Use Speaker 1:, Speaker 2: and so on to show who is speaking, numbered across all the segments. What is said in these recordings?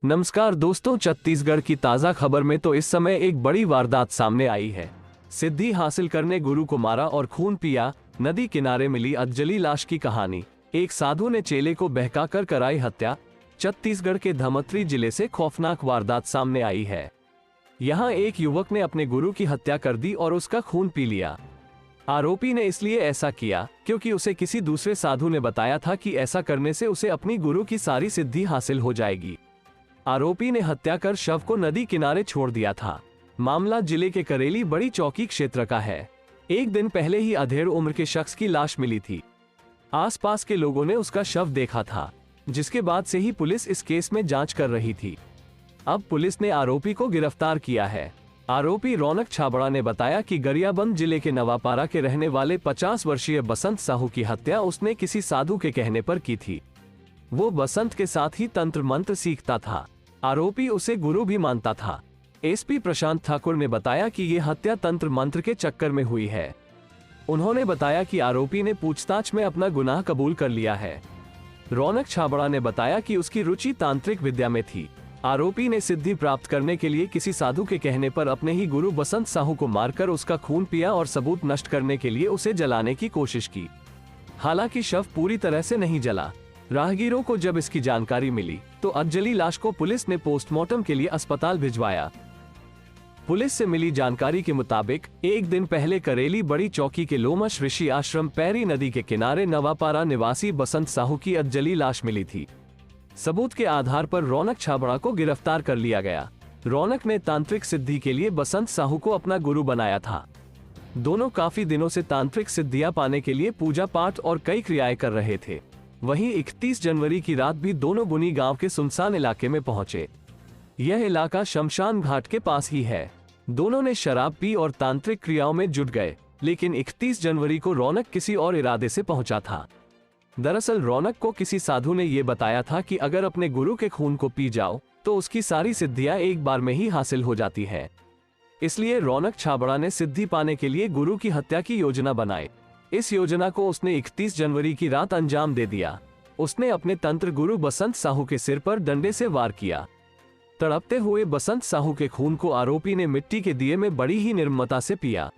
Speaker 1: नमस्कार दोस्तों, छत्तीसगढ़ की ताज़ा खबर में तो इस समय एक बड़ी वारदात सामने आई है। सिद्धि हासिल करने गुरु को मारा और खून पिया, नदी किनारे मिली अधजली लाश की कहानी। एक साधु ने चेले को बहकाकर कराई हत्या। छत्तीसगढ़ के धमतरी जिले से खौफनाक वारदात सामने आई है। यहाँ एक युवक ने अपने गुरु की हत्या कर दी और उसका खून पी लिया। आरोपी ने इसलिए ऐसा किया क्योंकि उसे किसी दूसरे साधु ने बताया था कि ऐसा करने से उसे अपनी गुरु की सारी सिद्धि हासिल हो जाएगी। आरोपी ने हत्या कर शव को नदी किनारे छोड़ दिया था। मामला जिले के करेली बड़ी चौकी क्षेत्र का है। एक दिन पहले ही अधेड़ उम्र के शख्स की लाश मिली थी। आसपास के लोगों ने उसका शव देखा था, जिसके बाद से ही पुलिस इस केस में जांच कर रही थी। अब पुलिस ने आरोपी को गिरफ्तार किया है। आरोपी रौनक छाबड़ा ने बताया कि गरियाबंद जिले के नवापारा के रहने वाले 50 वर्षीय बसंत साहू की हत्या उसने किसी साधु के कहने पर की थी। वो बसंत के साथ ही तंत्र मंत्र सीखता था। आरोपी उसे गुरु भी मानता था। एसपी प्रशांत ठाकुर ने बताया कि ये हत्या तंत्र मंत्र के चक्कर में हुई है। उन्होंने बताया कि आरोपी ने पूछताछ में अपना गुनाह कबूल कर लिया है। रौनक छाबड़ा ने बताया कि उसकी रुचि तांत्रिक विद्या में थी। आरोपी ने सिद्धि प्राप्त करने के लिए किसी साधु के कहने पर अपने ही गुरु बसंत साहू को मारकर उसका खून पिया और सबूत नष्ट करने के लिए उसे जलाने की कोशिश की। हालांकि शव पूरी तरह से नहीं जला। राहगीरों को जब इसकी जानकारी मिली तो अधजली लाश को पुलिस ने पोस्टमार्टम के लिए अस्पताल भिजवाया। पुलिस से मिली जानकारी के मुताबिक एक दिन पहले करेली बड़ी चौकी के लोमश ऋषि आश्रम पैरी नदी के किनारे नवापारा निवासी बसंत साहू की अधजली लाश मिली थी। सबूत के आधार पर रौनक छाबड़ा को गिरफ्तार कर लिया गया। रौनक ने तांत्रिक सिद्धि के लिए बसंत साहू को अपना गुरु बनाया था। दोनों काफी दिनों से तांत्रिक सिद्धियां पाने के लिए पूजा पाठ और कई क्रियाएं कर रहे थे। वहीं 31 जनवरी की रात भी दोनों बुनी गांव के सुनसान इलाके में पहुंचे। यह इलाका शमशान घाट के पास ही है। दोनों ने शराब पी और तांत्रिक क्रियाओं में जुट गए, लेकिन 31 जनवरी को रौनक किसी और इरादे से पहुंचा था। दरअसल रौनक को किसी साधु ने यह बताया था कि अगर अपने गुरु के खून को पी जाओ तो उसकी सारी सिद्धियां एक बार में ही हासिल हो जाती है। इसलिए रौनक छाबड़ा ने सिद्धि पाने के लिए गुरु की हत्या की योजना बनाई। इस योजना को उसने 31 जनवरी की रात अंजाम दे दिया। उसने अपने तंत्र गुरु बसंत साहू के सिर पर डंडे से वार किया। तड़पते हुए बसंत साहू के खून को आरोपी ने मिट्टी के दिए में बड़ी ही निर्ममता से पिया।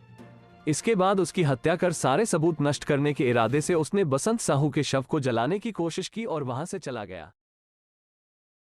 Speaker 1: इसके बाद उसकी हत्या कर सारे सबूत नष्ट करने के इरादे से उसने बसंत साहू के शव को जलाने की कोशिश की और वहां से चला गया।